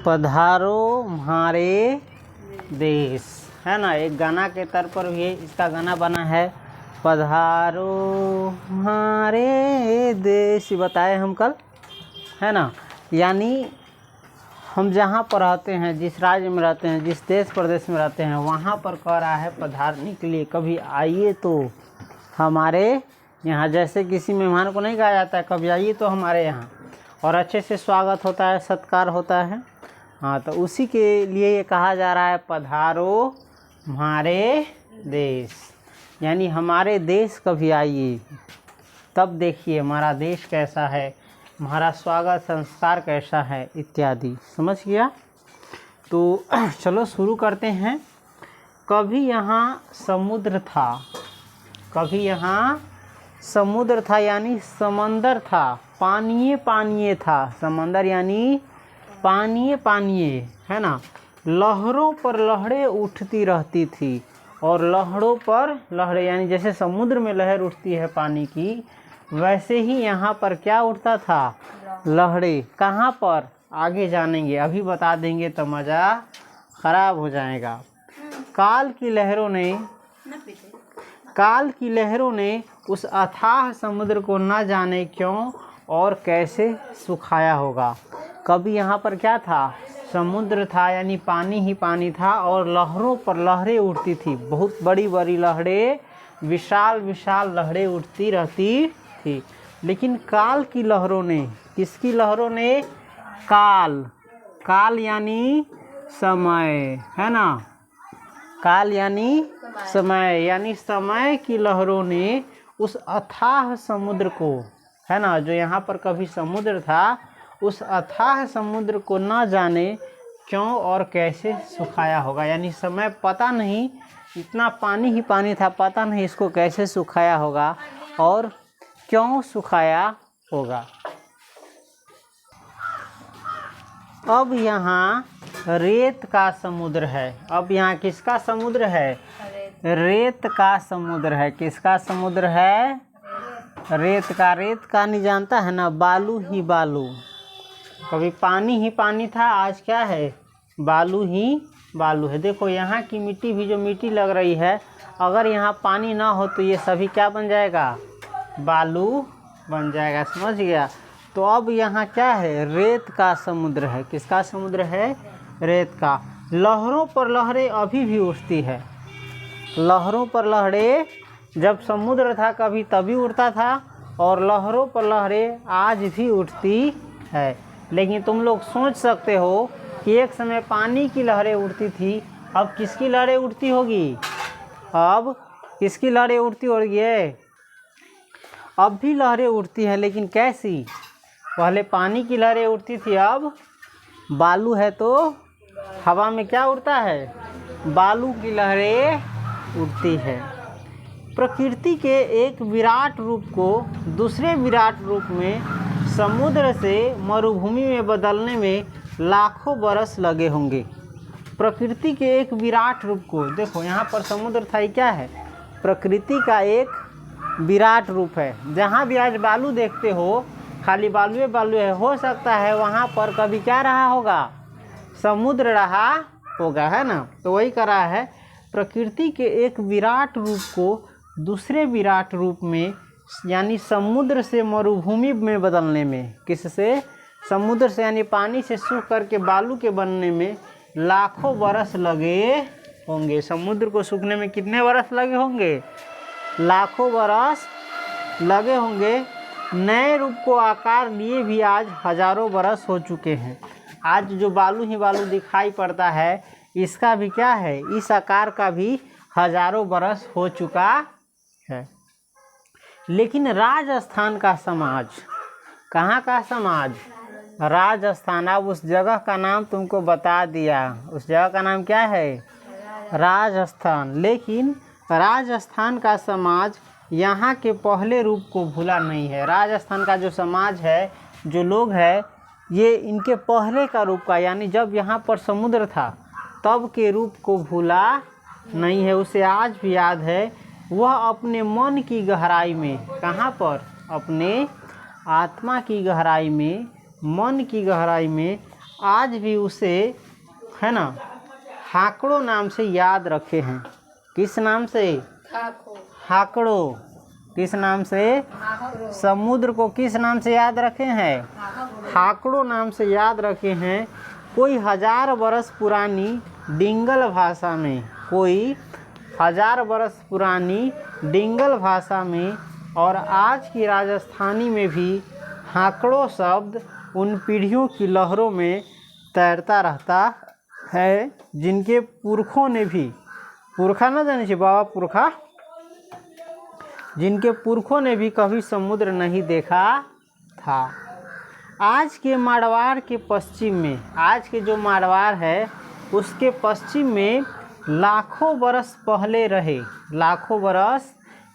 पधारो हमारे देश, है ना। एक गाना के तौर पर भी इसका गाना बना है, पधारो हमारे देश, बताए हम कल, है ना। यानी हम जहाँ पर रहते हैं, जिस राज्य में रहते हैं, जिस देश प्रदेश में रहते हैं, वहाँ पर कह रहा है पधारने के लिए, कभी आइए तो हमारे यहाँ। जैसे किसी मेहमान को नहीं कहा जाता है कभी आइए तो हमारे यहाँ, और अच्छे से स्वागत होता है, सत्कार होता है। हाँ, तो उसी के लिए ये कहा जा रहा है पधारो हमारे देश, यानी हमारे देश कभी आइए, तब देखिए हमारा देश कैसा है, हमारा स्वागत संस्कार कैसा है इत्यादि। समझ गया? तो चलो शुरू करते हैं। कभी यहाँ समुद्र था, कभी यहाँ समुद्र था यानी समंदर था, पानीय पानीय था, समंदर यानी पानीय पानीय, है ना। लहरों पर लहरें उठती रहती थी, और लहरों पर लहरें यानी जैसे समुद्र में लहर उठती है पानी की, वैसे ही यहाँ पर क्या उठता था, लहरें। कहाँ पर, आगे जानेंगे, अभी बता देंगे तो मज़ा ख़राब हो जाएगा। काल की लहरों ने उस अथाह समुद्र को न जाने क्यों और कैसे सुखाया होगा। कभी यहाँ पर क्या था, समुद्र था यानी पानी ही पानी था, और लहरों पर लहरें उठती थी, बहुत बड़ी बड़ी लहरें, विशाल विशाल लहरें उठती रहती थी। लेकिन काल की लहरों ने, किसकी लहरों ने, काल, काल यानी समय, है ना। काल यानी समय, यानी समय की लहरों ने उस अथाह समुद्र को, है ना, जो यहाँ पर कभी समुद्र था, उस अथाह समुद्र को न जाने क्यों और कैसे सुखाया होगा। यानी समय पता नहीं, इतना पानी ही पानी था, पता नहीं इसको कैसे सुखाया होगा और क्यों सुखाया होगा। अब यहाँ रेत का समुद्र है। अब यहाँ किसका समुद्र है, रेत का समुद्र है। किसका समुद्र है, रेत का। रेत का नहीं जानता है ना, बालू ही बालू। कभी पानी ही पानी था, आज क्या है, बालू ही बालू है। देखो यहाँ की मिट्टी भी जो मिट्टी लग रही है, अगर यहाँ पानी ना हो तो ये सभी क्या बन जाएगा, बालू बन जाएगा। समझ गया? तो अब यहाँ क्या है, रेत का समुद्र है। किसका समुद्र है, रेत का। लहरों पर लहरें अभी भी उठती है। लहरों पर लहरें, जब समुद्र था कभी तभी उठता था, और लहरों पर लहरें आज भी उठती है। लेकिन तुम लोग सोच सकते हो कि एक समय पानी की लहरें उठती थी, अब किसकी लहरें उठती होगी, अब किसकी लहरें उठती होगी। अब भी लहरें उठती हैं, लेकिन कैसी, पहले पानी की लहरें उठती थी, अब बालू है तो हवा में क्या उड़ता है, बालू की लहरें उठती है। प्रकृति के एक विराट रूप को दूसरे विराट रूप में, समुद्र से मरुभूमि में बदलने में लाखों बरस लगे होंगे। प्रकृति के एक विराट रूप को, देखो यहाँ पर समुद्र था, ये क्या है, प्रकृति का एक विराट रूप है। जहाँ भी आज बालू देखते हो, खाली बालू बालू है, हो सकता है वहाँ पर कभी क्या रहा होगा, समुद्र रहा होगा, है ना। तो वही कर रहा है, प्रकृति के एक विराट रूप को दूसरे विराट रूप में, यानी समुद्र से मरुभूमि में बदलने में, किससे, समुद्र से यानी पानी से सूख करके बालू के बनने में लाखों बरस लगे होंगे। समुद्र को सूखने में कितने बरस लगे होंगे, लाखों बरस लगे होंगे। नए रूप को आकार लिए भी आज हजारों बरस हो चुके हैं। आज जो बालू ही बालू दिखाई पड़ता है, इसका भी क्या है, इस आकार का भी हजारों बरस हो चुका है। लेकिन राजस्थान का समाज, कहाँ का समाज, राजस्थान। अब उस जगह का नाम तुमको बता दिया, उस जगह का नाम क्या है, राजस्थान। लेकिन राजस्थान का समाज यहाँ के पहले रूप को भूला नहीं है। राजस्थान का जो समाज है, जो लोग हैं, ये इनके पहले का रूप का, यानी जब यहाँ पर समुद्र था तब के रूप को भूला नहीं है, उसे आज भी याद है। वह अपने मन की गहराई में, कहाँ पर, अपने आत्मा की गहराई में, मन की गहराई में आज भी उसे, है ना, हाकड़ो नाम से याद रखे हैं। किस नाम से? हाकड़ो। किस नाम से? समुद्र को किस नाम से याद रखे हैं? हाकड़ो नाम से याद रखे हैं। कोई 1000 बरस पुरानी डिंगल भाषा में, कोई 1000 बरस पुरानी डिंगल भाषा में और आज की राजस्थानी में भी हाकड़ो शब्द उन पीढ़ियों की लहरों में तैरता रहता है जिनके पुरखों ने भी, पुरखा ना जाने से बाबा, पुरखा, जिनके पुरखों ने भी कभी समुद्र नहीं देखा था। आज के मारवाड़ के पश्चिम में, आज के जो मारवाड़ है उसके पश्चिम में लाखों बरस पहले रहे, लाखों बरस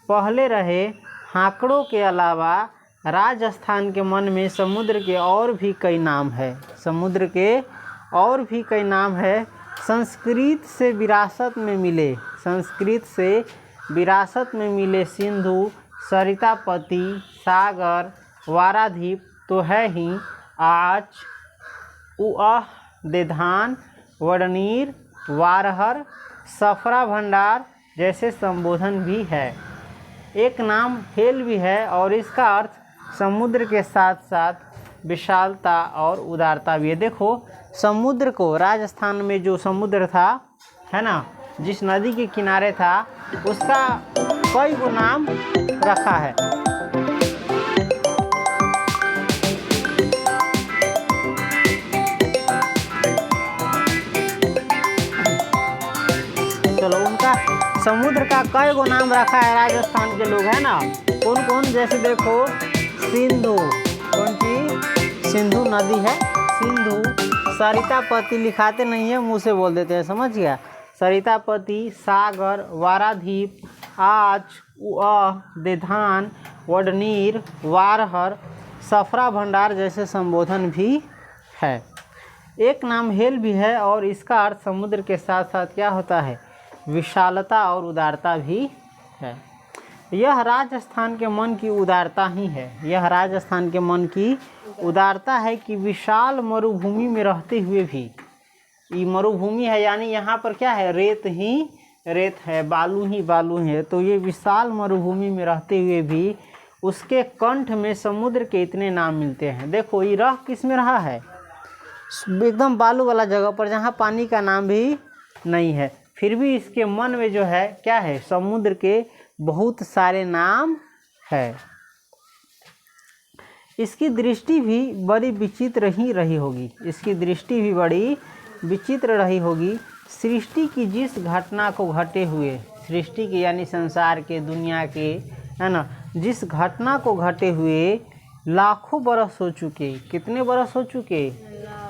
पहले रहे हाकड़ों के अलावा राजस्थान के मन में समुद्र के और भी कई नाम है। समुद्र के और भी कई नाम है। संस्कृत से विरासत में मिले, संस्कृत से विरासत में मिले सिंधु, सरितापति, सागर, वाराद्वीप तो है ही। आज उअह, देधान, वडनीर, वारहर, सफरा भंडार जैसे संबोधन भी है। एक नाम हेल भी है और इसका अर्थ समुद्र के साथ साथ विशालता और उदारता भी है। देखो समुद्र को, राजस्थान में जो समुद्र था, है ना, जिस नदी के किनारे था, उसका कई गो नाम रखा है। चलो, उनका समुद्र का कई गो नाम रखा है राजस्थान के लोग, है ना। कौन कौन? जैसे देखो सिंधु, कौन सी? सिंधु नदी है, सिंधु। सरितापति लिखाते नहीं है, मुँह से बोल देते हैं, समझ गया। सरितापति, सागर, वाराद्वीप, आज, उअह, देधान, वडनीर, वारहर, सफरा भंडार जैसे संबोधन भी है। एक नाम हेल भी है और इसका अर्थ समुद्र के साथ साथ क्या होता है? विशालता और उदारता भी है। यह राजस्थान के मन की उदारता ही है, यह राजस्थान के मन की उदारता है कि विशाल मरुभूमि में रहते हुए भी, ये मरुभूमि है यानी यहाँ पर क्या है? रेत ही रेत है, बालू ही बालू है। तो ये विशाल मरुभूमि में रहते हुए भी उसके कंठ में समुद्र के इतने नाम मिलते हैं। देखो ये रह किस में रहा है? एकदम बालू वाला जगह पर जहाँ पानी का नाम भी नहीं है, फिर भी इसके मन में जो है क्या है? समुद्र के बहुत सारे नाम है। इसकी दृष्टि भी बड़ी विचित्र ही रही होगी, इसकी दृष्टि भी बड़ी विचित्र रही होगी। सृष्टि की जिस घटना को घटे हुए, सृष्टि की यानी संसार के, दुनिया के, है ना, जिस घटना को घटे हुए लाखों बरस हो चुके। कितने बरस हो चुके?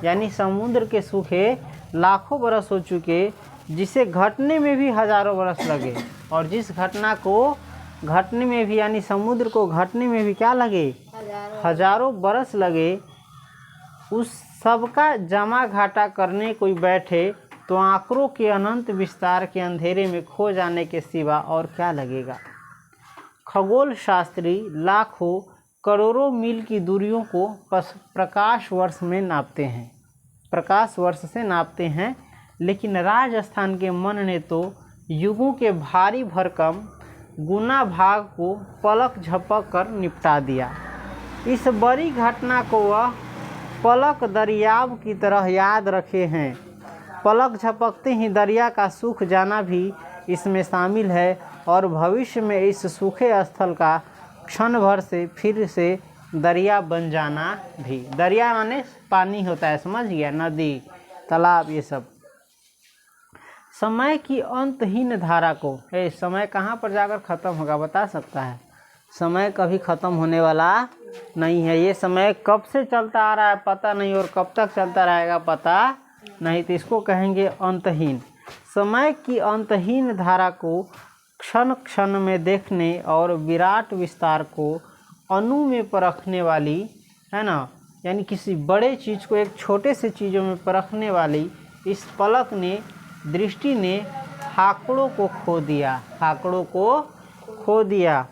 यानी समुद्र के सूखे लाखों बरस हो चुके, जिसे घटने में भी हजारों बरस लगे। और जिस घटना को घटने में भी, यानी समुद्र को घटने में भी क्या लगे? हजारों बरस लगे। उस सबका जमा घाटा करने कोई बैठे तो आंकड़ों के अनंत विस्तार के अंधेरे में खो जाने के सिवा और क्या लगेगा। खगोल शास्त्री लाखों करोड़ों मील की दूरियों को प्रकाश वर्ष में नापते हैं, प्रकाश वर्ष से नापते हैं, लेकिन राजस्थान के मन ने तो युगों के भारी भरकम गुना भाग को पलक झपक कर निपटा दिया। इस बड़ी घटना को वह पलक दरियाव की तरह याद रखे हैं। पलक झपकते ही दरिया का सूख जाना भी इसमें शामिल है और भविष्य में इस सूखे स्थल का क्षण भर से फिर से दरिया बन जाना भी। दरिया माने पानी होता है, समझ गया, नदी, तालाब, ये सब। समय की अंतहीन धारा को, समय कहाँ पर जाकर ख़त्म होगा बता सकता है? समय कभी ख़त्म होने वाला नहीं है। ये समय कब से चलता आ रहा है पता नहीं, और कब तक चलता रहेगा पता नहीं, तो इसको कहेंगे अंतहीन। समय की अंतहीन धारा को क्षण क्षण में देखने और विराट विस्तार को अणु में परखने वाली, है ना, यानी किसी बड़े चीज़ को एक छोटे से चीज़ों में परखने वाली इस पलक ने, दृष्टि ने हाकड़ों को खो दिया, हाकड़ों को खो दिया,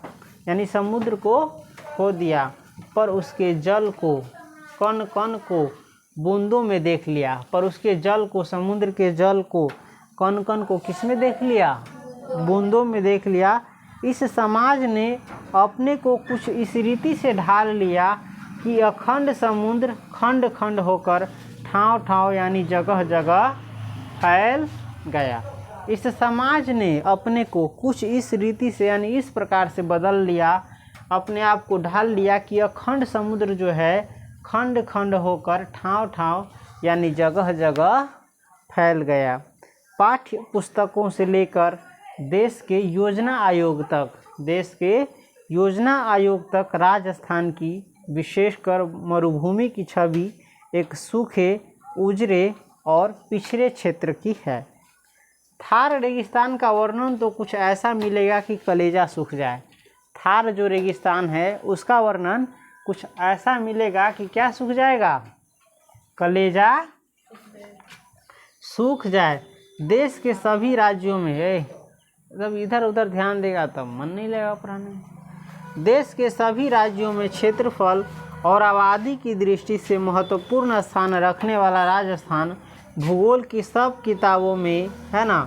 यानी समुद्र को खो दिया, पर उसके जल को, कण कण को बूंदों में देख लिया, पर उसके जल को, समुद्र के जल को, कण कण को किस में देख लिया? बूंदों में देख लिया। इस समाज ने अपने को कुछ इस रीति से ढाल लिया कि अखंड समुद्र खंड खंड होकर ठाव ठाव यानी जगह जगह फैल गया। इस समाज ने अपने को कुछ इस रीति से यानी इस प्रकार से बदल लिया, अपने आप को ढाल लिया कि अखंड समुद्र जो है खंड खंड होकर ठाव ठाव यानी जगह जगह फैल गया। पाठ्य पुस्तकों से लेकर देश के योजना आयोग तक राजस्थान की, विशेषकर मरुभूमि की छवि एक सूखे, उजरे और पिछड़े क्षेत्र की है। थार रेगिस्तान का वर्णन तो कुछ ऐसा मिलेगा कि कलेजा सूख जाए। थार जो रेगिस्तान है उसका वर्णन कुछ ऐसा मिलेगा कि क्या सूख जाएगा? कलेजा सूख जाए। देश के सभी राज्यों में जब इधर उधर ध्यान देगा तब मन नहीं लगेगा पढ़ाने में। देश के सभी राज्यों में क्षेत्रफल और आबादी की दृष्टि से महत्वपूर्ण स्थान रखने वाला राजस्थान भूगोल की सब किताबों में, है ना,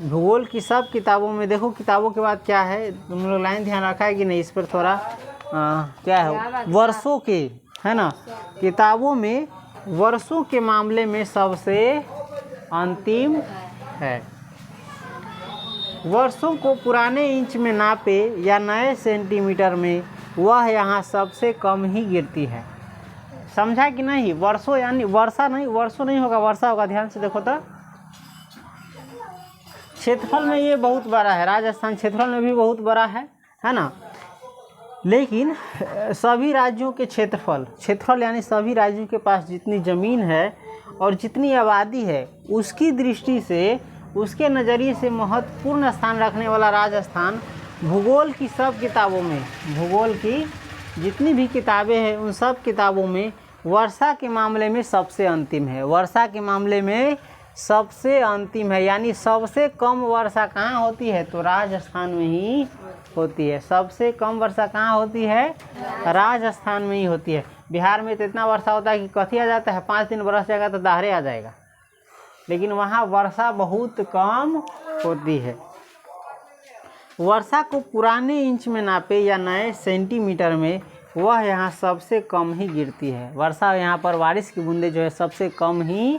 भूगोल की सब किताबों में, देखो किताबों के बाद क्या है, तुम लोग लाइन ध्यान रखा है कि नहीं, इस पर थोड़ा क्या है, वर्षों के, है ना, किताबों में वर्षों के मामले में सबसे अंतिम है। वर्षों को पुराने इंच में नापे या नए सेंटीमीटर में, वह यहाँ सबसे कम ही गिरती है। समझा कि नहीं? वर्षों यानी वर्षा नहीं, वर्षों नहीं होगा, वर्षा होगा। ध्यान से देखो तो क्षेत्रफल में ये बहुत बड़ा है, राजस्थान क्षेत्रफल में भी बहुत बड़ा है ना। लेकिन सभी राज्यों के क्षेत्रफल यानी सभी राज्यों के पास जितनी ज़मीन है और जितनी आबादी है, उसकी दृष्टि से, उसके नज़रिए से महत्वपूर्ण स्थान रखने वाला राजस्थान भूगोल की सब किताबों में, भूगोल की जितनी भी किताबें हैं उन सब किताबों में वर्षा के मामले में सबसे अंतिम है। वर्षा के मामले में सबसे अंतिम है, यानी सबसे कम वर्षा कहाँ होती है? तो राजस्थान में ही होती है। सबसे कम वर्षा कहाँ होती है? राजस्थान में ही होती है। बिहार में तो इतना वर्षा होता है कि कथी आ जाता है, 5 दिन बरस जाएगा तो दहाड़े आ जाएगा, लेकिन वहाँ वर्षा बहुत कम होती है। वर्षा को पुराने इंच में नापे या नए सेंटीमीटर में, वह यहाँ सबसे कम ही गिरती है। वर्षा, यहाँ पर बारिश की बूंदें जो है सबसे कम ही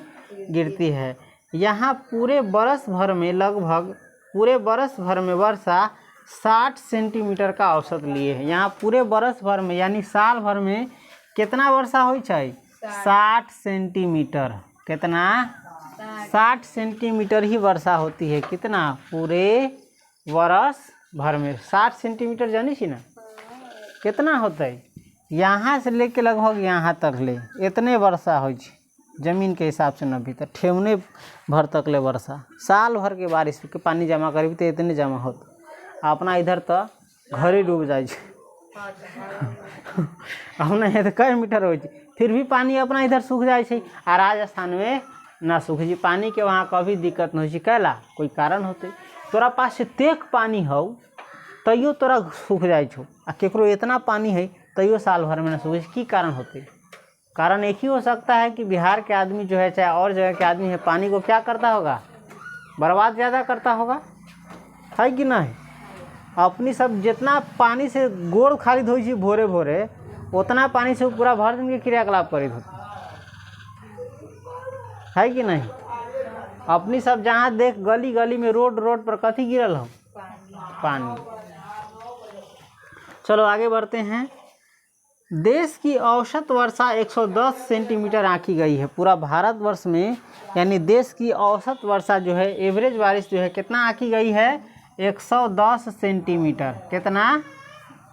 गिरती है। यहाँ पूरे बरस भर में लगभग, पूरे बरस भर में वर्षा 60 सेंटीमीटर का औसत लिए है। यहाँ पूरे बरस भर में यानी साल भर में कितना वर्षा हो चाहिए? 60 सेंटीमीटर। कितना? 60 सेंटीमीटर ही वर्षा होती है। कितना? पूरे वर्ष भर में 60 सेंटीमीटर, जानी छी ना कितना होता है? यहाँ से लेके लगभग यहाँ तक ले इतने वर्षा हो, जमीन के हिसाब से न भी तो ठेवने भर तक ले वर्षा। साल भर के बारिश के पानी जमा करी तो इतने जमा होता, अपना इधर तो घर ही डूब जाए अपना यहाँ तो कई मीटर हो, फिर भी पानी अपना इधर सूख जाए। आ राजस्थान में ना सूख जी, पानी के वहाँ कभी दिक्कत नहीं। कैला? कोई कारण होते, तोरा पास से तेक पानी हो तैयो तोरा सूख जाए छो, आ केकरो इतना पानी है तैयो साल भर में ना सूखे। की कारण होते? कारण एक ही हो सकता है कि बिहार के आदमी जो है, चाहे और जगह के आदमी है, पानी को क्या करता होगा? बर्बाद ज़्यादा करता होगा, है कि नहीं? अपनी सब जितना पानी से गोड़ खाली धोई छी भोरे भोरे, उतना पानी से पूरा भर दिन के क्रियाकलाप करित होती, है कि नहीं? अपनी सब जहाँ देख गली गली में, रोड पर कथी गिरल हो? पानी। चलो आगे बढ़ते हैं। देश की औसत वर्षा 110 सेंटीमीटर आंकी गई है। पूरा भारतवर्ष में यानी देश की औसत वर्षा जो है, एवरेज बारिश जो है, कितना आंकी गई है? 110 सेंटीमीटर। कितना?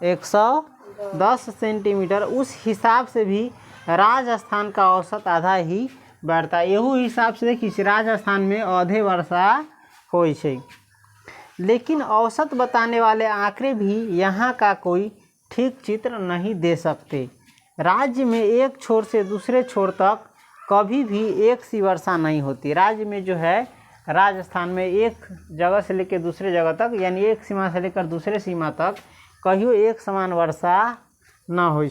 110 सेंटीमीटर। उस हिसाब से भी राजस्थान का औसत आधा ही बढ़ता है। यहू हिसाब से देखिए राजस्थान में आधे वर्षा होई छे। लेकिन औसत बताने वाले आंकड़े भी यहाँ का कोई ठीक चित्र नहीं दे सकते। राज्य में एक छोर से दूसरे छोर तक कभी भी एक सी वर्षा नहीं होती। राज्य में जो है, राजस्थान में एक जगह से लेकर दूसरे जगह तक, यानी एक सीमा से लेकर दूसरे सीमा तक कहियो एक समान वर्षा ना हो।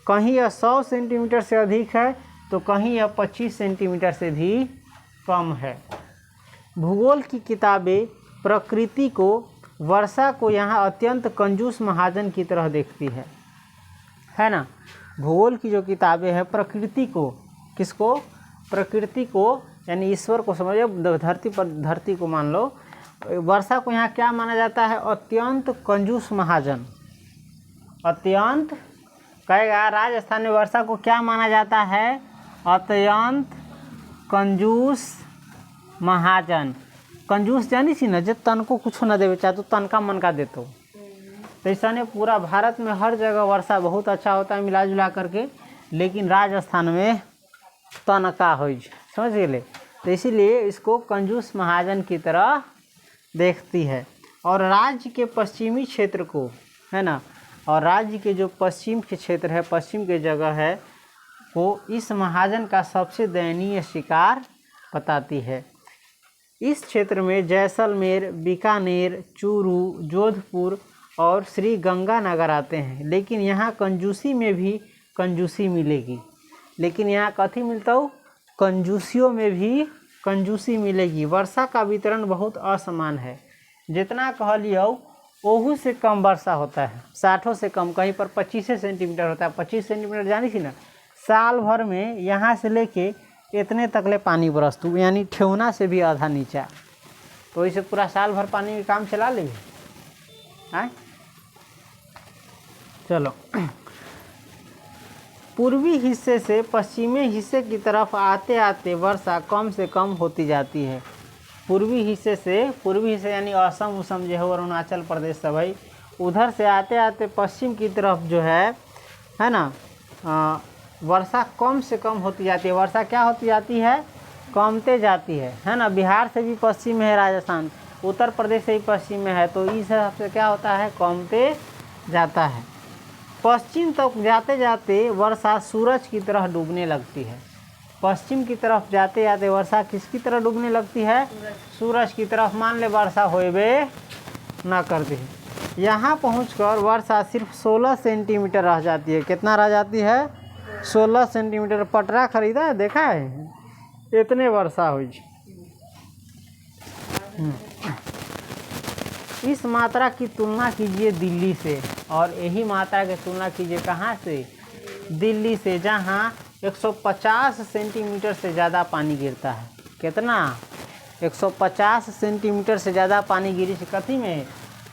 कहीं यह 100 सेंटीमीटर से अधिक है तो कहीं यह 25 सेंटीमीटर से भी कम है। भूगोल की किताबें प्रकृति को, वर्षा को यहाँ अत्यंत कंजूस महाजन की तरह देखती है ना। भूगोल की जो किताबें हैं प्रकृति को, किसको? प्रकृति को यानी ईश्वर को समझो, धरती पर, धरती को मान लो। वर्षा को यहाँ क्या माना जाता है? अत्यंत कंजूस महाजन। अत्यंत कहेगा राजस्थान में वर्षा को क्या माना जाता है? अत्यंत कंजूस महाजन। कंजूस जानी सी न, जो तन को कुछ न देवे चाहे तो तन का मन का देते हो। तो ऐसा ने पूरा भारत में हर जगह वर्षा बहुत अच्छा होता है मिला जुला करके, लेकिन राजस्थान में तनका हो, समझ गए। तो इसीलिए इसको कंजूस महाजन की तरह देखती है। और राज्य के पश्चिमी क्षेत्र को, है ना, और राज्य के जो पश्चिम के क्षेत्र है, पश्चिम के जगह है, वो इस महाजन का सबसे दयनीय शिकार बताती है। इस क्षेत्र में जैसलमेर, बीकानेर, चूरू, जोधपुर और श्री गंगानगर आते हैं। लेकिन यहाँ कंजूसी में भी कंजूसी मिलेगी। लेकिन यहाँ कथी मिलता हो? कंजूसियों में भी कंजूसी मिलेगी। वर्षा का वितरण बहुत असमान है। जितना कह लियो ओहू से कम वर्षा होता है, 60 से कम, कहीं पर 25 सेंटीमीटर होता है। 25 सेंटीमीटर जानी थी ना, साल भर में यहाँ से लेके इतने तकले पानी बरसतू, यानी ठेहुना से भी आधा नीचा। तो इसे पूरा साल भर पानी में काम चला लेंगे। हाँ चलो, पूर्वी हिस्से से पश्चिमी हिस्से की तरफ आते आते वर्षा कम से कम होती जाती है। पूर्वी हिस्से यानी असम उसम जो है, अरुणाचल प्रदेश सब है, उधर से आते आते पश्चिम की तरफ जो है ना, वर्षा कम से कम होती जाती है। वर्षा क्या होती जाती है? कमते जाती है ना। बिहार से भी पश्चिम में है राजस्थान, उत्तर प्रदेश से भी पश्चिम में है, तो इस हिसाब से क्या होता है? कमते जाता है। पश्चिम तक जाते जाते वर्षा सूरज की तरह डूबने लगती है। पश्चिम की तरफ जाते जाते वर्षा किसकी तरह डूबने लगती है? सूरज की तरफ। मान ले वर्षा होएबे ना करती है। यहाँ पहुँचकर वर्षा सिर्फ 16 सेंटीमीटर रह जाती है। कितना रह जाती है? 16 सेंटीमीटर। पटरा खरीदा है, देखा है? इतने वर्षा हुई। इस मात्रा की तुलना कीजिए दिल्ली से, और यही मात्रा की तुलना कीजिए कहाँ से? दिल्ली से, जहाँ 150 सेंटीमीटर से ज़्यादा पानी गिरता है। कितना? 150 सेंटीमीटर से ज़्यादा पानी गिरी से कथी में?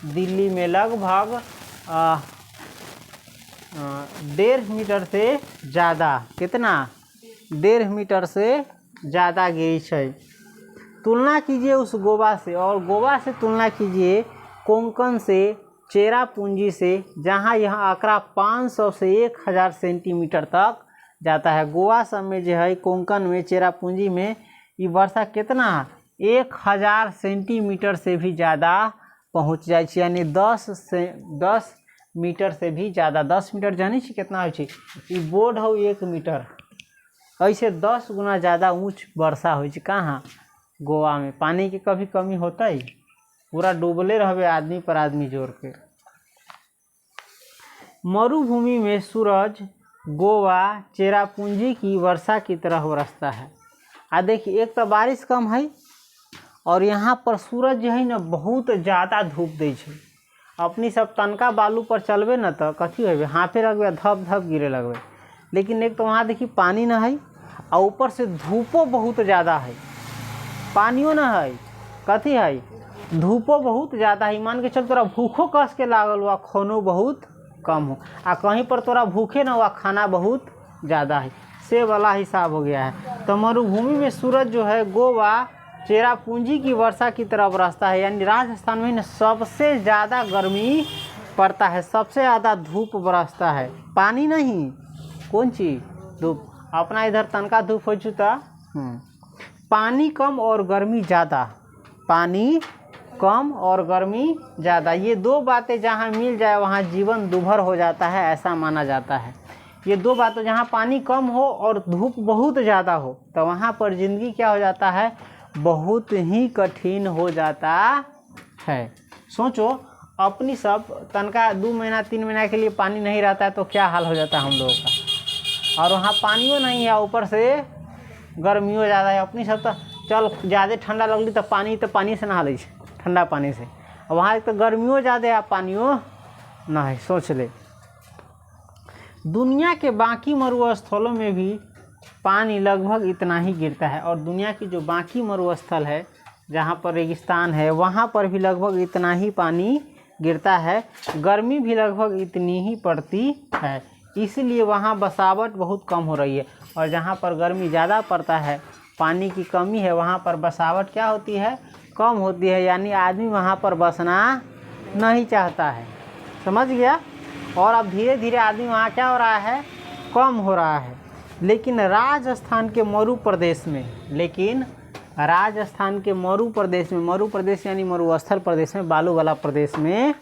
दिल्ली में लगभग 1.5 मीटर से ज़्यादा। कितना? 1.5 मीटर से ज़्यादा गिरी है। तुलना कीजिए उस गोवा से, और गोवा से तुलना कीजिए कोंकण से, चेरापूंजी से, जहाँ यह आंकड़ा 500 से 1000 सेंटीमीटर तक जाता है। गोवा सब में जो है, कोंकण में, चेरापूंजी में ये वर्षा कितना? 1000 सेंटीमीटर से भी ज़्यादा पहुँच जाए, यानी 10 मीटर से भी ज़्यादा। 10 मीटर जानी छी कितना हो? ये बोर्ड हो 1 मीटर, ऐसे 10 गुना ज़्यादा ऊँच वर्षा हो। कहाँ? गोवा में। पानी की कभी कमी होता ही? पूरा डूबले रहे आदमी पर आदमी जोड़ के। मरुभूमि में सूरज गोवा, चेरापूंजी की वर्षा की तरह बरसता है। देखिए, एक तो बारिश कम है, और यहाँ पर सूरज जो है ना बहुत ज़्यादा धूप दे छे। अपनी सब तनका बालू पर चलबे न तो कथी होबे? हाथे लगबे, धप धप गिरे लगबे। लेकिन एक तो वहाँ देखिए पानी न है, और ऊपर से धूपो बहुत ज़्यादा है। पानियो न है, कथी है? धूपो बहुत ज़्यादा है। मान के चल तोरा भूखो कस के लागल हुआ, खानो बहुत कम हो, आ कहीं पर तोरा भूखे न हुआ, खाना बहुत ज़्यादा है, से वाला हिसाब हो गया है। तो मरुभूमि में सूरज जो है गोवा, चेरापूंजी की वर्षा की तरह बरसता है। यानी राजस्थान में न सबसे ज़्यादा गर्मी पड़ता है, सबसे ज़्यादा धूप बरसता है। पानी नहीं, कौन चीज़? धूप। अपना इधर तनका धूप हो चुका। पानी कम और गर्मी ज़्यादा। पानी कम और गर्मी ज़्यादा, ये दो बातें जहाँ मिल जाए वहाँ जीवन दुभर हो जाता है, ऐसा माना जाता है। ये दो बातें, जहाँ पानी कम हो और धूप बहुत ज़्यादा हो, तो वहाँ पर ज़िंदगी क्या हो जाता है? बहुत ही कठिन हो जाता है। सोचो, अपनी सब तनका 2 महीना 3 महीना के लिए पानी नहीं रहता है तो क्या हाल हो जाता है हम लोगों का। और वहाँ पानियों नहीं है, ऊपर से गर्मियों ज़्यादा है। अपनी सब तो चल ज़्यादा ठंडा लगली तो पानी से नहा ली ठंडा पानी से, वहाँ तो गर्मियों ज़्यादा है पानियों नहीं। सोच ले, दुनिया के बाकी मरुस्थलों में भी पानी लगभग इतना ही गिरता है, और दुनिया की जो बाकी मरुस्थल है जहाँ पर रेगिस्तान है वहाँ पर भी लगभग इतना ही पानी गिरता है। गर्मी भी लगभग इतनी ही पड़ती है, इसलिए वहाँ बसावट बहुत कम हो रही है। और जहाँ पर गर्मी ज़्यादा पड़ता है, पानी की कमी है, वहाँ पर बसावट क्या होती है, कम होती है। यानी आदमी वहाँ पर बसना नहीं चाहता है, समझ गया। और अब धीरे धीरे आदमी वहाँ क्या हो रहा है, कम हो रहा है। लेकिन राजस्थान के मरु प्रदेश में, मरु प्रदेश यानी मरुस्थल प्रदेश में, बालू वाला प्रदेश में,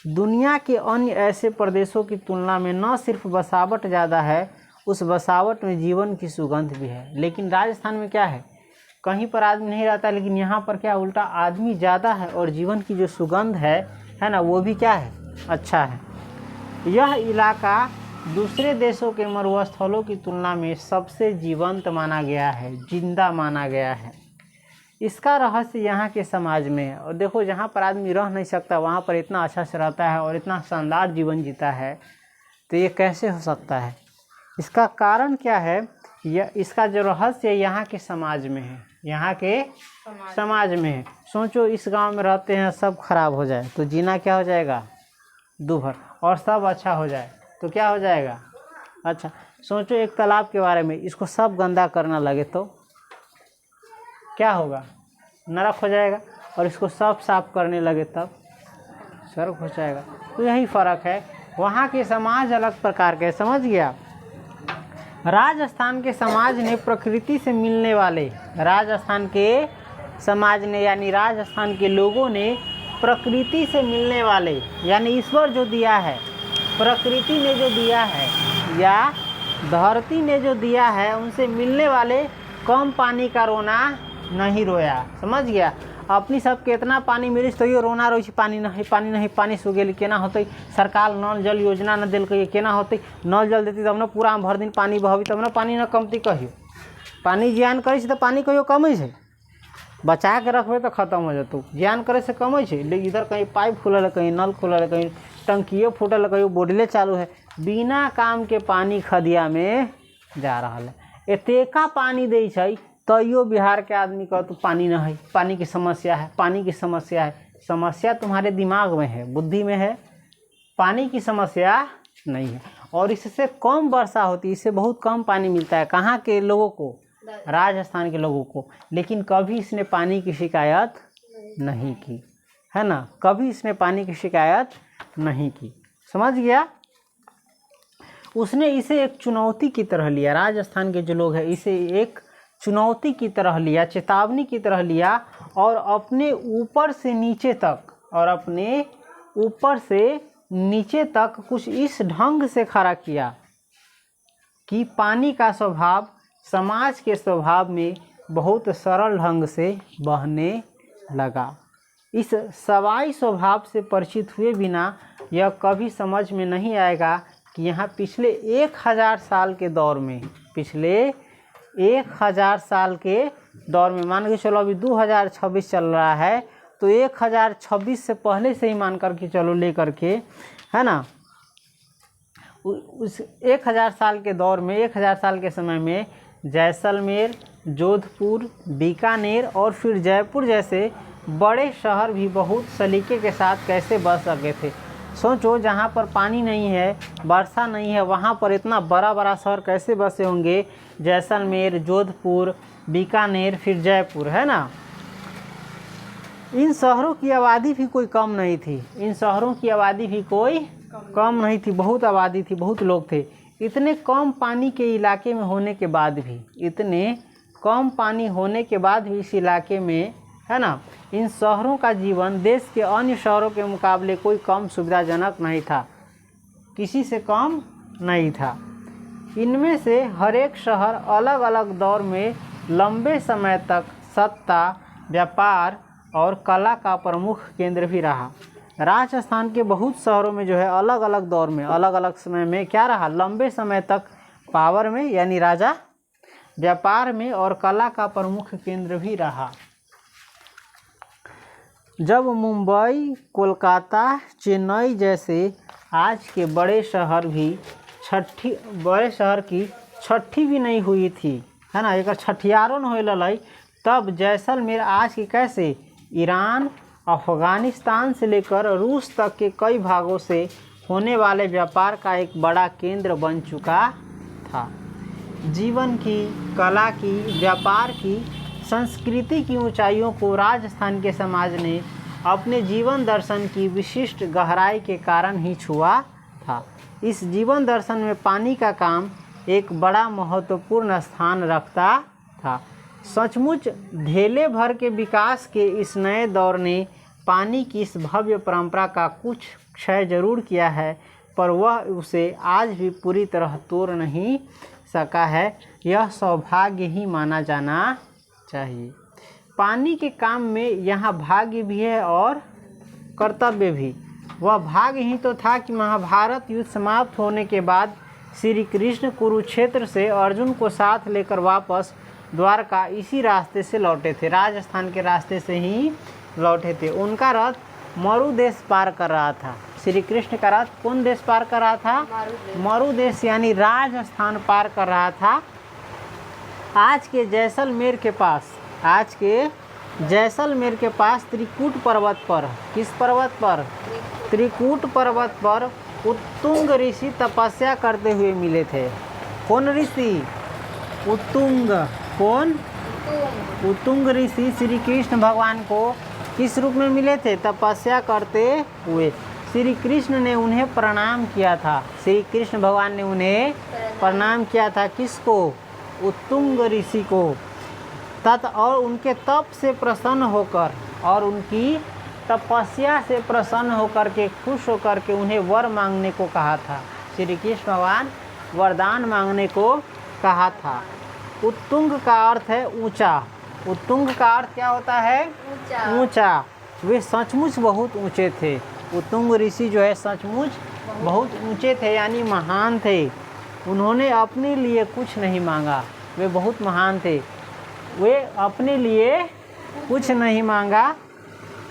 दुनिया के अन्य ऐसे प्रदेशों की तुलना में न सिर्फ बसावट ज़्यादा है, उस बसावट में जीवन की सुगंध भी है। लेकिन राजस्थान में क्या है, कहीं पर आदमी नहीं रहता, लेकिन यहाँ पर क्या उल्टा आदमी ज़्यादा है और जीवन की जो सुगंध है ना, वो भी क्या है, अच्छा है। यह इलाका दूसरे देशों के मरुस्थलों की तुलना में सबसे जीवंत माना गया है, जिंदा माना गया है। इसका रहस्य यहाँ के समाज में है। और देखो, जहाँ पर आदमी रह नहीं सकता वहाँ पर इतना अच्छा से रहता है और इतना शानदार जीवन जीता है, तो ये कैसे हो सकता है? इसका कारण क्या है? इसका जो रहस्य यहाँ के समाज में है, यहाँ के समाज में है। सोचो, इस गांव में रहते हैं, सब खराब हो जाए तो जीना क्या हो जाएगा, दूभर। और सब अच्छा हो जाए तो क्या हो जाएगा, अच्छा। सोचो एक तालाब के बारे में, इसको सब गंदा करना लगे तो क्या होगा, नरक हो जाएगा। और इसको सब साफ करने लगे तब स्वर्ग हो जाएगा। तो यही फ़र्क है, वहाँ के समाज अलग प्रकार के, समझ गया। राजस्थान के समाज ने प्रकृति से मिलने वाले, राजस्थान के समाज ने यानी राजस्थान के लोगों ने प्रकृति से मिलने वाले, यानी ईश्वर जो दिया है, प्रकृति ने जो दिया है या धरती ने जो दिया है, उनसे मिलने वाले कम पानी का रोना नहीं रोया, समझ गया। अपनी सबके इतना पानी मिली तो ये रोना रोई, पानी सूख गेल, केना होते। सरकार नल जल योजना न दिल, केना होते। नल जल देती तब न पूरा भर दिन पानी बहबी, तब न पानी न कमती। कहियो पानी जियान करे से तो पानी कहियो कमै छै, बचा के रखबे तो खत्म हो जतौ। जियान करे से कमै छै, लेकिन इधर कहीं पाइप खुलल है, कहीं नल खुलल है, कहीं टंकिए फूटल है, कहीं बोडले चालू है, बिना काम के पानी खदिया में जा रहा है। एतेका पानी दै छै तैयो बिहार के आदमी का तो पानी न है, पानी की समस्या है, पानी की समस्या है। समस्या तुम्हारे दिमाग में है, बुद्धि में है, पानी की समस्या नहीं है। और इससे कम वर्षा होती है, इससे बहुत कम पानी मिलता है। कहाँ के लोगों को, राजस्थान के लोगों को। लेकिन कभी इसने पानी की शिकायत नहीं की, है ना, कभी इसने पानी की शिकायत नहीं की, समझ गया। उसने इसे एक चुनौती की तरह लिया, राजस्थान के जो लोग हैं इसे एक चुनौती की तरह लिया, चेतावनी की तरह लिया, और अपने ऊपर से नीचे तक कुछ इस ढंग से खड़ा किया कि पानी का स्वभाव समाज के स्वभाव में बहुत सरल ढंग से बहने लगा। इस सवाई स्वभाव से परिचित हुए बिना यह कभी समझ में नहीं आएगा कि यहाँ पिछले 1000 साल के दौर में, मान के चलो अभी 2026 चल रहा है, तो 1026 से पहले से ही मान कर के चलो, लेकर के, है ना, उस 1000 साल के दौर में, 1000 साल के समय में जैसलमेर, जोधपुर, बीकानेर और फिर जयपुर जैसे बड़े शहर भी बहुत सलीके के साथ कैसे बस सके थे। सोचो, जहाँ पर पानी नहीं है, वर्षा नहीं है, वहाँ पर इतना बड़ा बड़ा शहर कैसे बसे होंगे। जैसलमेर, जोधपुर, बीकानेर, फिर जयपुर, है ना। इन शहरों की आबादी भी कोई कम नहीं थी, बहुत आबादी थी, बहुत लोग थे। इतने कम पानी के इलाके में होने के बाद भी, इस इलाके में, है ना, इन शहरों का जीवन देश के अन्य शहरों के मुकाबले कोई कम सुविधाजनक नहीं था, किसी से कम नहीं था। इनमें से हर एक शहर अलग अलग दौर में लंबे समय तक सत्ता, व्यापार और कला का प्रमुख केंद्र भी रहा। राजस्थान के बहुत शहरों में जो है अलग अलग दौर में अलग अलग समय में क्या रहा, लंबे समय तक पावर में यानी राजा, व्यापार में और कला का प्रमुख केंद्र भी रहा। जब मुंबई, कोलकाता, चेन्नई जैसे आज के बड़े शहर की छठी भी नहीं हुई थी, है ना, एक छठियारों न हो लड़ाई, तब जैसलमेर आज के कैसे ईरान, अफगानिस्तान से लेकर रूस तक के कई भागों से होने वाले व्यापार का एक बड़ा केंद्र बन चुका था। जीवन की, कला की, व्यापार की, संस्कृति की ऊंचाइयों को राजस्थान के समाज ने अपने जीवन दर्शन की विशिष्ट गहराई के कारण ही छुआ था। इस जीवन दर्शन में पानी का काम एक बड़ा महत्वपूर्ण स्थान रखता था। सचमुच धेले भर के विकास के इस नए दौर ने पानी की इस भव्य परंपरा का कुछ क्षय जरूर किया है, पर वह उसे आज भी पूरी तरह तोड़ नहीं सका है। यह सौभाग्य ही माना जाना चाहिए। पानी के काम में यहाँ भाग्य भी है और कर्तव्य भी। वह भाग्य ही तो था कि महाभारत युद्ध समाप्त होने के बाद श्री कृष्ण कुरुक्षेत्र से अर्जुन को साथ लेकर वापस द्वारका इसी रास्ते से लौटे थे, राजस्थान के रास्ते से ही लौटे थे। उनका रथ मरु देश पार कर रहा था। श्री कृष्ण का रथ कौन देश पार कर रहा था? मरु देश यानी राजस्थान पार कर रहा था। आज के जैसलमेर के पास त्रिकूट पर्वत पर, किस पर्वत पर? त्रिकूट पर्वत पर उत्तुंग ऋषि तपस्या करते हुए मिले थे। कौन ऋषि? उत्तुंग। कौन? उत्तुंग ऋषि श्री कृष्ण भगवान को किस रूप में मिले थे? तपस्या करते हुए। श्री कृष्ण ने उन्हें प्रणाम किया था। श्री कृष्ण भगवान ने उन्हें प्रणाम किया था। किसको? उत्तुंग ऋषि को। और उनके तप से प्रसन्न होकर और उनकी तपस्या से प्रसन्न होकर के, खुश होकर के उन्हें वर मांगने को कहा था। श्री कृष्ण भगवान वरदान मांगने को कहा था। उत्तुंग का अर्थ है ऊंचा। उत्तुंग का अर्थ क्या होता है? ऊंचा। वे सचमुच बहुत ऊंचे थे। उत्तुंग ऋषि जो है सचमुच बहुत ऊंचे थे, यानी महान थे। उन्होंने अपने लिए कुछ नहीं मांगा, वे बहुत महान थे। वे अपने लिए कुछ नहीं मांगा,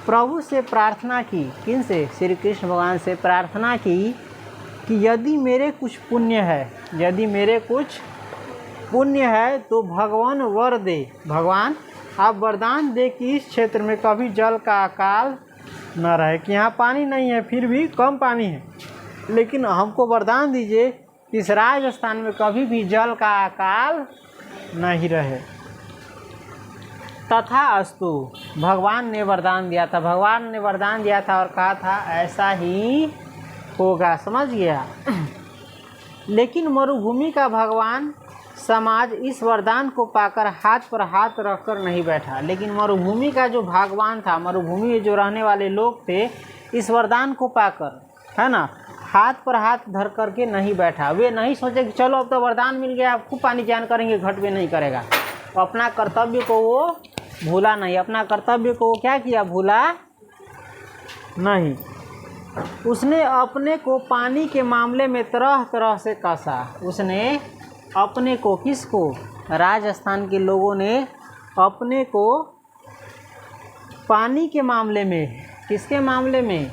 प्रभु से प्रार्थना की। किन से? श्री कृष्ण भगवान से प्रार्थना की कि यदि मेरे कुछ पुण्य है, यदि मेरे कुछ पुण्य है तो भगवान वर दे। भगवान आप वरदान दे कि इस क्षेत्र में कभी जल का अकाल न रहे, कि यहाँ पानी नहीं है, फिर भी कम पानी है, लेकिन हमको वरदान दीजिए कि इस राजस्थान में कभी भी जल का अकाल नहीं रहे। तथा अस्तु, भगवान ने वरदान दिया था। भगवान ने वरदान दिया था और कहा था ऐसा ही होगा। समझ गया? लेकिन मरुभूमि का भगवान समाज इस वरदान को पाकर हाथ पर हाथ रखकर नहीं बैठा। लेकिन मरुभूमि का जो भगवान था, मरुभूमि में जो रहने वाले लोग थे, इस वरदान को पाकर, है ना, हाथ पर हाथ धर करके नहीं बैठा। वे नहीं सोचे कि चलो अब तो वरदान मिल गया, खूब पानी ज्ञान करेंगे, घट भी नहीं करेगा। अपना कर्तव्य को वो भूला नहीं। अपना कर्तव्य को वो क्या किया? भूला नहीं। उसने अपने को पानी के मामले में तरह तरह से कसा। उसने अपने को, किसको? राजस्थान के लोगों ने अपने को पानी के मामले में, किसके मामले में?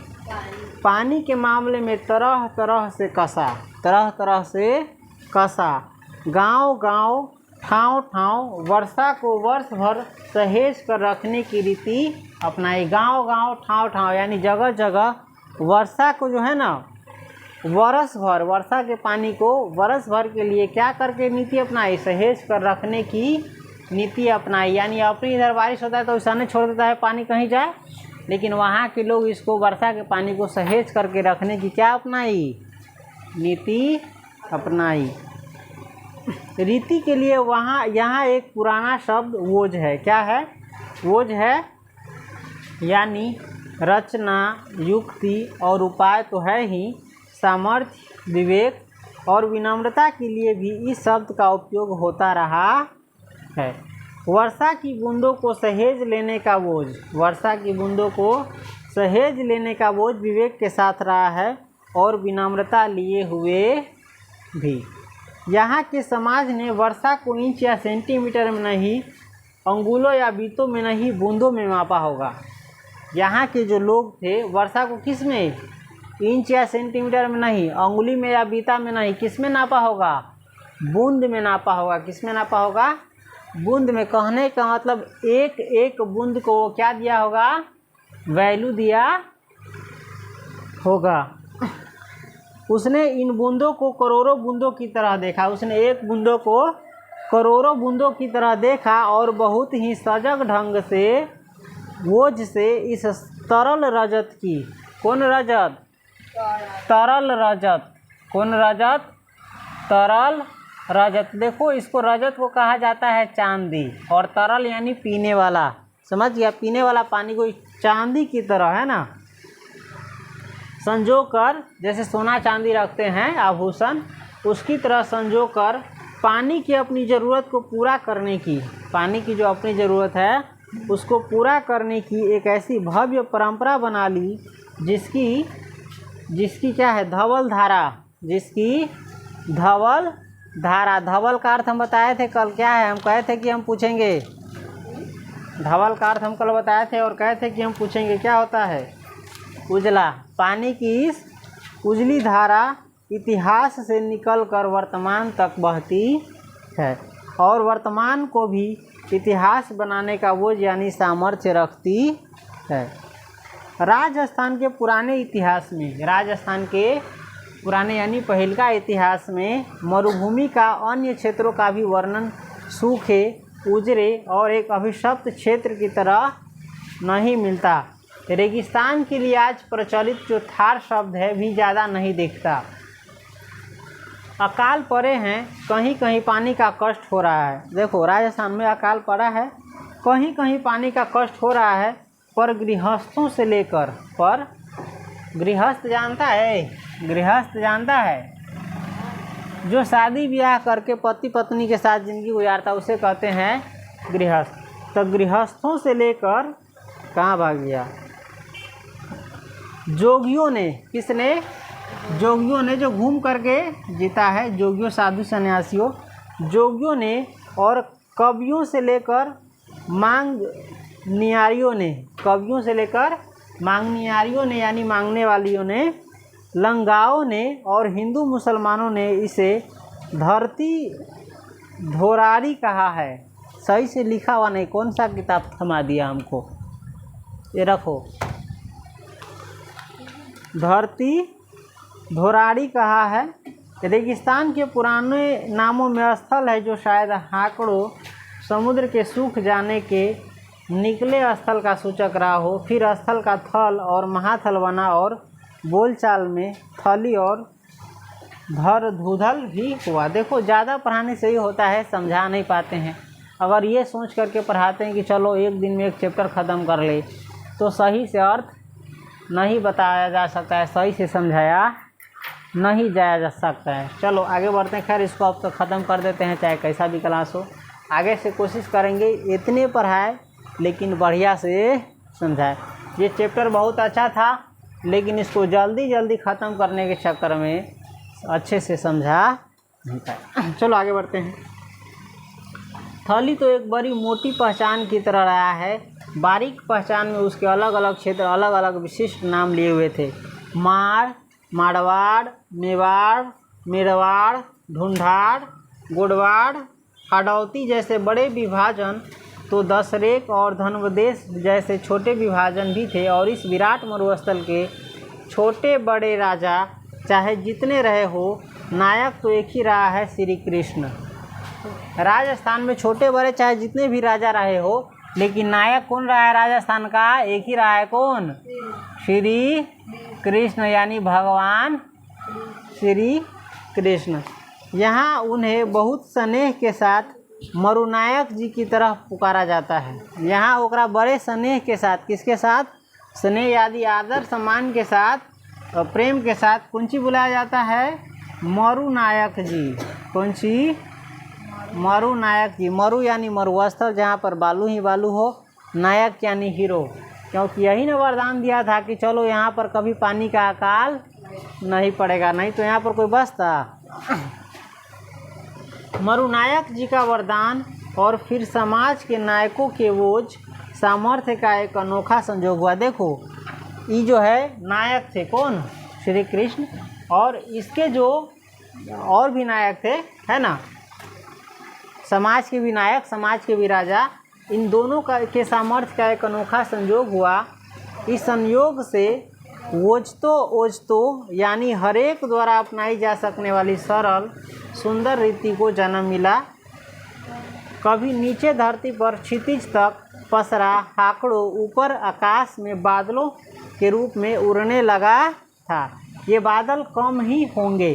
पानी के मामले में तरह तरह से कसा, तरह तरह से कसा। गांव गांव, ठाव ठाव वर्षा को वर्ष भर सहेज कर रखने की रीति अपनाई। गांव गांव, ठाव ठाव यानी जगह जगह वर्षा को जो है ना, वर्ष भर, वर्षा के पानी को वर्ष भर के लिए क्या करके नीति अपनाई? सहेज कर रखने की नीति अपनाई। यानी अपनी इधर बारिश होता है तो ऐसा नहीं छोड़ देता है पानी कहीं जाए, लेकिन वहाँ के लोग इसको वर्षा के पानी को सहेज करके रखने की क्या अपनाई? नीति अपनाई। रीति के लिए यहाँ एक पुराना शब्द वोज है। क्या है? वोज है, यानी रचना, युक्ति और उपाय तो है ही, सामर्थ्य, विवेक और विनम्रता के लिए भी इस शब्द का उपयोग होता रहा है। वर्षा की बूंदों को सहेज लेने का बोझ, वर्षा की बूंदों को सहेज लेने का बोझ विवेक के साथ रहा है और विनम्रता लिए हुए भी। यहाँ के समाज ने वर्षा को इंच या सेंटीमीटर में नहीं, अंगुलों या बीतों में नहीं, बूंदों में मापा होगा। यहाँ के जो लोग थे वर्षा को किस में, इंच या सेंटीमीटर में नहीं, अंगुली में या बीता में नहीं, किस में नापा होगा, बूंद में नापा होगा। किस में नापा होगा, बूंद में। कहने का मतलब एक एक बूंद को क्या दिया होगा, वैल्यू दिया होगा। उसने इन बूंदों को करोड़ों बूंदों की तरह देखा। उसने एक बूंदों को करोड़ों बूंदों की तरह देखा और बहुत ही सजग ढंग से बोझ से इस तरल रजत की, कौन रजत, तरल रजत, कौन रजत, तरल रजत। देखो इसको रजत को कहा जाता है चांदी, और तरल यानी पीने वाला, समझ गया, पीने वाला पानी को चांदी की तरह है ना संजो कर, जैसे सोना चांदी रखते हैं आभूषण, उसकी तरह संजो कर पानी की अपनी ज़रूरत को पूरा करने की, पानी की जो अपनी ज़रूरत है उसको पूरा करने की एक ऐसी भव्य परंपरा बना ली जिसकी क्या है, धवल धारा, जिसकी धवल धारा। धवल का अर्थ हम बताए थे कल, क्या है, हम कहे थे कि हम पूछेंगे, धवल का अर्थ हम कल बताए थे और कहे थे कि हम पूछेंगे क्या होता है, उजला। पानी की इस उजली धारा इतिहास से निकलकर वर्तमान तक बहती है और वर्तमान को भी इतिहास बनाने का बोझ यानी सामर्थ्य रखती है। राजस्थान के पुराने इतिहास में, राजस्थान के पुराने यानी पहिलका इतिहास में मरुभूमि का अन्य क्षेत्रों का भी वर्णन सूखे, उजरे और एक अभिशप्त क्षेत्र की तरह नहीं मिलता। रेगिस्तान के लिए आज प्रचलित जो थार शब्द है भी ज़्यादा नहीं दिखता। अकाल पड़े हैं, कहीं कहीं पानी का कष्ट हो रहा है। देखो राजस्थान में अकाल पड़ा है, कहीं कहीं पानी का कष्ट हो रहा है, पर गृहस्थों से लेकर, पर गृहस्थ जानता है, गृहस्थ जानता है, जो शादी ब्याह करके पति पत्नी के साथ ज़िंदगी गुजारता है उसे कहते हैं गृहस्थ। तो गृहस्थों से लेकर कहाँ भाग गया, जोगियों ने, किसने, जोगियों ने जो घूम करके जीता है, जोगियों साधु सन्यासियों, जोगियों ने, और कवियों से लेकर मांग नियारियों ने, कवियों से लेकर मांगनियारियों ने यानी मांगने वालियों ने, लंगाओं ने और हिंदू मुसलमानों ने इसे धरती धोरारी कहा है। सही से लिखा हुआ नहीं, कौन सा किताब थमा दिया हमको, ये रखो, धरती धोरारी कहा है। रेगिस्तान के पुराने नामों में स्थल है जो शायद हाकड़ों समुद्र के सूख जाने के निकले स्थल का सूचक रहा हो। फिर स्थल का थल और महाथल बना और बोलचाल में थली और धर धुधल भी हुआ। देखो ज़्यादा पढ़ाने से ही होता है, समझा नहीं पाते हैं। अगर ये सोच करके पढ़ाते हैं कि चलो एक दिन में एक चैप्टर ख़त्म कर ले, तो सही से अर्थ नहीं बताया जा सकता है, सही से समझाया नहीं जाया जा सकता है। चलो आगे बढ़ते हैं। खैर इसको अब तो ख़त्म कर देते हैं, चाहे कैसा भी क्लास हो। आगे से कोशिश करेंगे इतने पढ़ाए लेकिन बढ़िया से समझाए। ये चैप्टर बहुत अच्छा था लेकिन इसको जल्दी जल्दी ख़त्म करने के चक्कर में अच्छे से समझा नहीं पाए। चलो आगे बढ़ते हैं। थली तो एक बड़ी मोटी पहचान की तरह रहा है। बारीक पहचान में उसके अलग अलग क्षेत्र अलग अलग विशिष्ट नाम लिए हुए थे। मार, मारवाड़, मेवाड़, मेरवाड़, ढूंढाड़, गोडवाड़, हाड़ौती जैसे बड़े विभाजन तो दशरेख और धनवदेश जैसे छोटे विभाजन भी थे। और इस विराट मरुस्थल के छोटे बड़े राजा चाहे जितने रहे हो, नायक तो एक ही रहा है, श्री कृष्ण। राजस्थान में छोटे बड़े चाहे जितने भी राजा रहे हो, लेकिन नायक कौन रहा है राजस्थान का, एक ही रहा है, कौन, श्री कृष्ण यानी भगवान श्री कृष्ण। यहाँ उन्हें बहुत स्नेह के साथ मरुनायक जी की तरह पुकारा जाता है। यहाँ ओकरा बड़े स्नेह के साथ, किसके साथ, स्नेह आदि आदर सम्मान के साथ, प्रेम के साथ कौन सी बुलाया जाता है, मरुनायक जी। कौन सी, मरुनायक जी। मरु यानी मरुस्थल जहाँ पर बालू ही बालू हो, नायक यानी हीरो। क्योंकि यही ने वरदान दिया था कि चलो यहाँ पर कभी पानी का अकाल नहीं पड़ेगा, नहीं तो यहाँ पर कोई बसता। मरुनायक जी का वरदान और फिर समाज के नायकों के ओज सामर्थ्य का एक अनोखा संजोग हुआ। देखो ये जो है नायक थे कौन, श्री कृष्ण, और इसके जो और भी नायक थे, है ना, समाज के भी नायक, समाज के भी राजा, इन दोनों के सामर्थ्य का एक अनोखा संयोग हुआ। इस संयोग से ओजतो यानी हरेक द्वारा अपनाई जा सकने वाली सरल सुंदर रीति को जन्म मिला। कभी नीचे धरती पर क्षितिज तक पसरा आंकड़ों ऊपर आकाश में बादलों के रूप में उड़ने लगा था। ये बादल कम ही होंगे,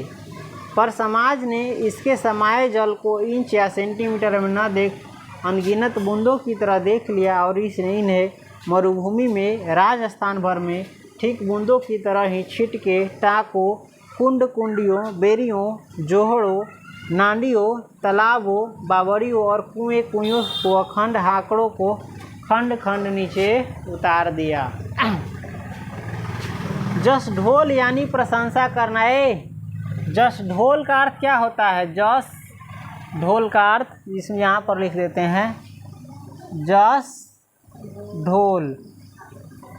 पर समाज ने इसके समाये जल को इंच या सेंटीमीटर में न देख अनगिनत बूंदों की तरह देख लिया और इसने इन्हें मरुभूमि में राजस्थान भर में ठीक बूंदों की तरह ही छिटके टाकों, कुंडियों, बेरियों, जोहड़ों, नांडियों, तालाबों, बावड़ियों और कुएं को अखंड आंकड़ों को खंड खंड नीचे उतार दिया। जस ढोल यानी प्रशंसा करना है। जस ढोल का अर्थ क्या होता है? जस ढोल का अर्थ इसमें यहाँ पर लिख देते हैं, जस ढोल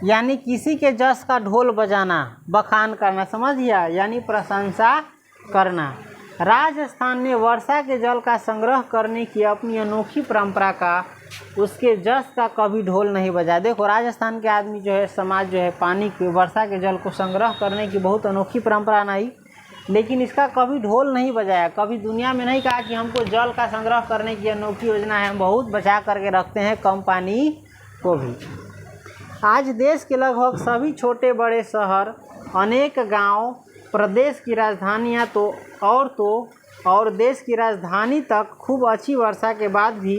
यानी किसी के जस का ढोल बजाना, बखान करना, समझ गया, यानी प्रशंसा करना। राजस्थान ने वर्षा के जल का संग्रह करने की अपनी अनोखी परंपरा का, उसके जस का कभी ढोल नहीं बजाया। देखो राजस्थान के आदमी जो है, समाज जो है, पानी के, वर्षा के जल को संग्रह करने की बहुत अनोखी परंपरा नहीं, लेकिन इसका कभी ढोल नहीं बजाया। कभी दुनिया में नहीं कहा कि हमको जल का संग्रह करने की अनोखी योजना है, हम बहुत बचा करके रखते हैं कम पानी को भी। आज देश के लगभग सभी छोटे बड़े शहर, अनेक गांव, प्रदेश की राजधानियां और देश की राजधानी तक खूब अच्छी वर्षा के बाद भी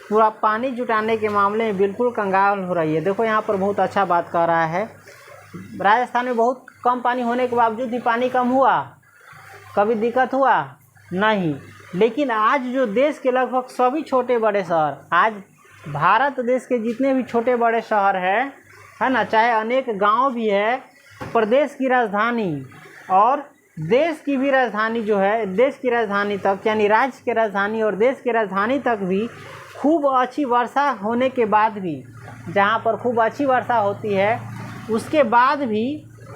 पूरा पानी जुटाने के मामले में बिल्कुल कंगाल हो रही है। देखो यहाँ पर बहुत अच्छा बात कह रहा है, राजस्थान में बहुत कम पानी होने के बावजूद भी पानी कम हुआ, कभी दिक्कत हुआ नहीं। लेकिन आज जो देश के लगभग सभी छोटे बड़े शहर, आज भारत देश के जितने भी छोटे बड़े शहर है ना, चाहे अनेक गांव भी है, प्रदेश की राजधानी और देश की भी राजधानी जो है, देश की राजधानी तक यानी राज्य की राजधानी और देश की राजधानी तक भी खूब अच्छी वर्षा होने के बाद भी, जहां पर खूब अच्छी वर्षा होती है, उसके बाद भी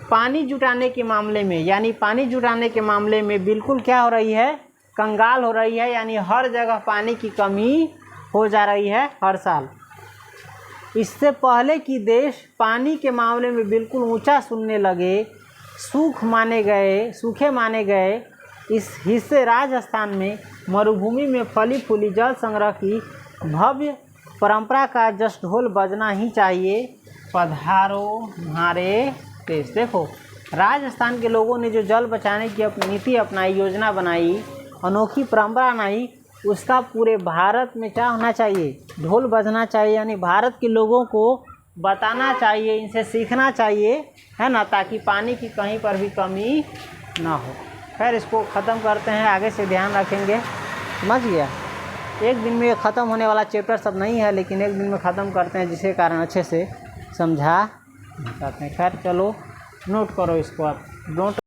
पानी जुटाने के मामले में, यानी पानी जुटाने के मामले में बिल्कुल क्या हो रही है, कंगाल हो रही है। यानी हर जगह पानी की कमी हो जा रही है हर साल। इससे पहले कि देश पानी के मामले में बिल्कुल ऊंचा सुनने लगे, सूखे माने गए, इस हिस्से राजस्थान में मरुभूमि में फली फूली जल संग्रह की भव्य परंपरा का जस ढोल बजना ही चाहिए। पधारो हमारे देश। देखो राजस्थान के लोगों ने जो जल बचाने की अपनी नीति अपनाई, योजना बनाई, अनोखी परंपरा बनाई, उसका पूरे भारत में क्या होना चाहिए, ढोल बजना चाहिए। यानी भारत के लोगों को बताना चाहिए, इनसे सीखना चाहिए, है ना, ताकि पानी की कहीं पर भी कमी ना हो। खैर इसको ख़त्म करते हैं, आगे से ध्यान रखेंगे, समझ गया। एक दिन में ख़त्म होने वाला चैप्टर सब नहीं है, लेकिन एक दिन में ख़त्म करते हैं, जिसके कारण अच्छे से समझा पाते हैं। खैर चलो नोट करो इसको, आप नोट